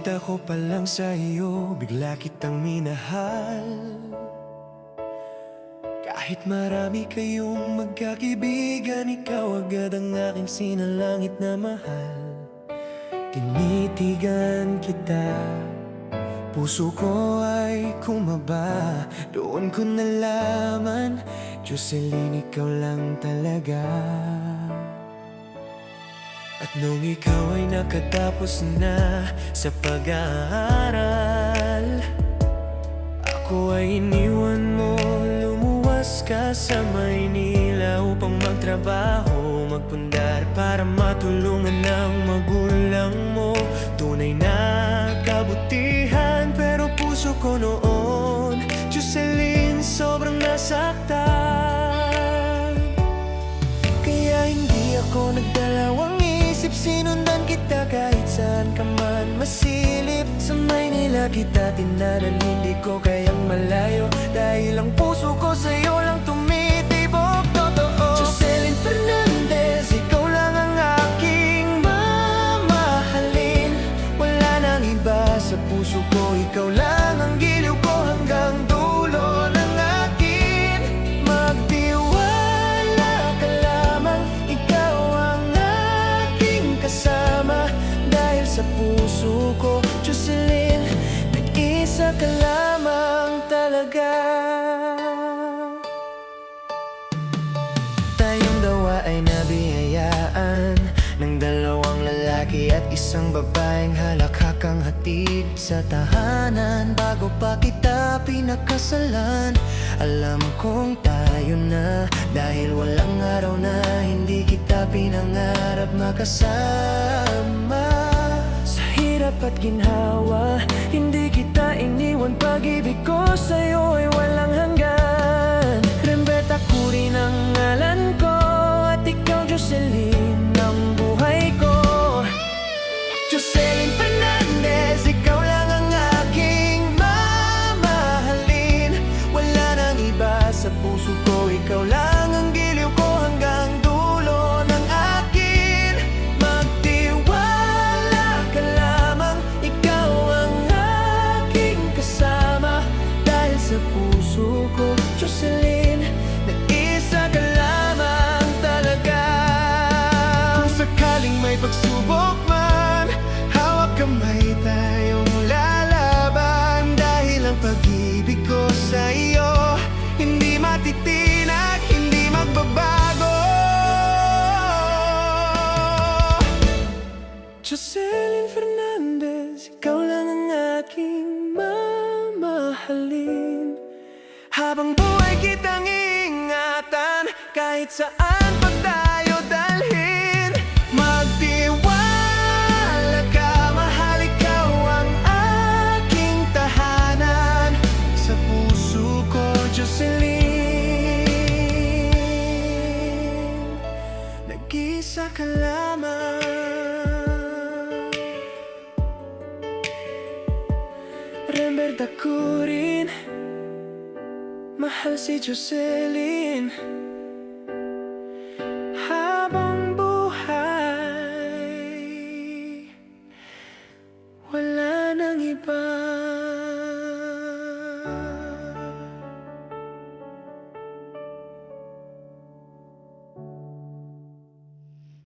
Pagkita ko pa lang sa iyo, bigla kitang minahal. Kahit marami kayong magkakaibigan, ikaw agad ang aking sinalangit na mahal. Tinitigan kita, puso ko ay kumaba. Doon ko nalaman, Jocelyn, ikaw lang talaga. At nung ikaw ay nakatapos na sa pag-aaral, ako ay iniwan mo, lumuwas ka sa Maynila upang magtrabaho, magpundar para matulungan ang magulang mo. Tunay na kabutihan, pero puso ko noon, Jocelyn, sobrang nasaktan. Kaya hindi ako nagdalawang isip, sinundan kita kahit saan ka man masilip. Sa Maynila kita tinanan, hindi ko kayang malayo, dahil ang puso ko sa'yo lang tumitibok. Totoo, Jocelyn Fernandez, ikaw lang ang aking mamahalin. Wala nang iba sa puso ko, ikaw lang ang giliw ko hanggang dulo ng akin. Magtiwala ka lamang, ikaw ang aking kasama. Dahil sa puso ko, Jocelyn, nag-isa ka lamang talaga. Tayong dalawa ay nabiyayaan ng dalawang lalaki at isang babaeng halakhakang hatid sa tahanan. Bago pa kita pinakasalan, alam kong tayo na, dahil walang araw na hindi kita pinangarap makasama. Sa hirap at ginhawa, hindi kita iniwan. Pag-ibig ko sa'yo ay walang hanggan. Rembert, ako rin ang ngalan ko, at ikaw, Jocelyn, ang buhay ko. Jocelyn Fernandez, ikaw lang ang aking mamahalin. Wala nang iba sa puso ko, ikaw lang ang giliw ko hanggang dulo ng akin. Magtiwala ka lamang, ikaw ang aking kasama. Dahil sa puso ko, Jocelyn, nag-isa ka lamang talaga. Kung sakaling may pagsubok man, hawak kamay tayong lalaban. Dahil ang pag-ibig ko sa iyo, hindi matitinag, hindi magbabago. Jocelyn Fernandez, ikaw lang ang aking mamahalin. Habang buhay kitang ingatan, kahit saan pa tayo dalhin. Magtiwala ka, mahal, ikaw ang aking tahanan. Sa puso ko, Jocelyn, nag-isa ka lamang. Rembert, ako rin, mahal si Jocelyn.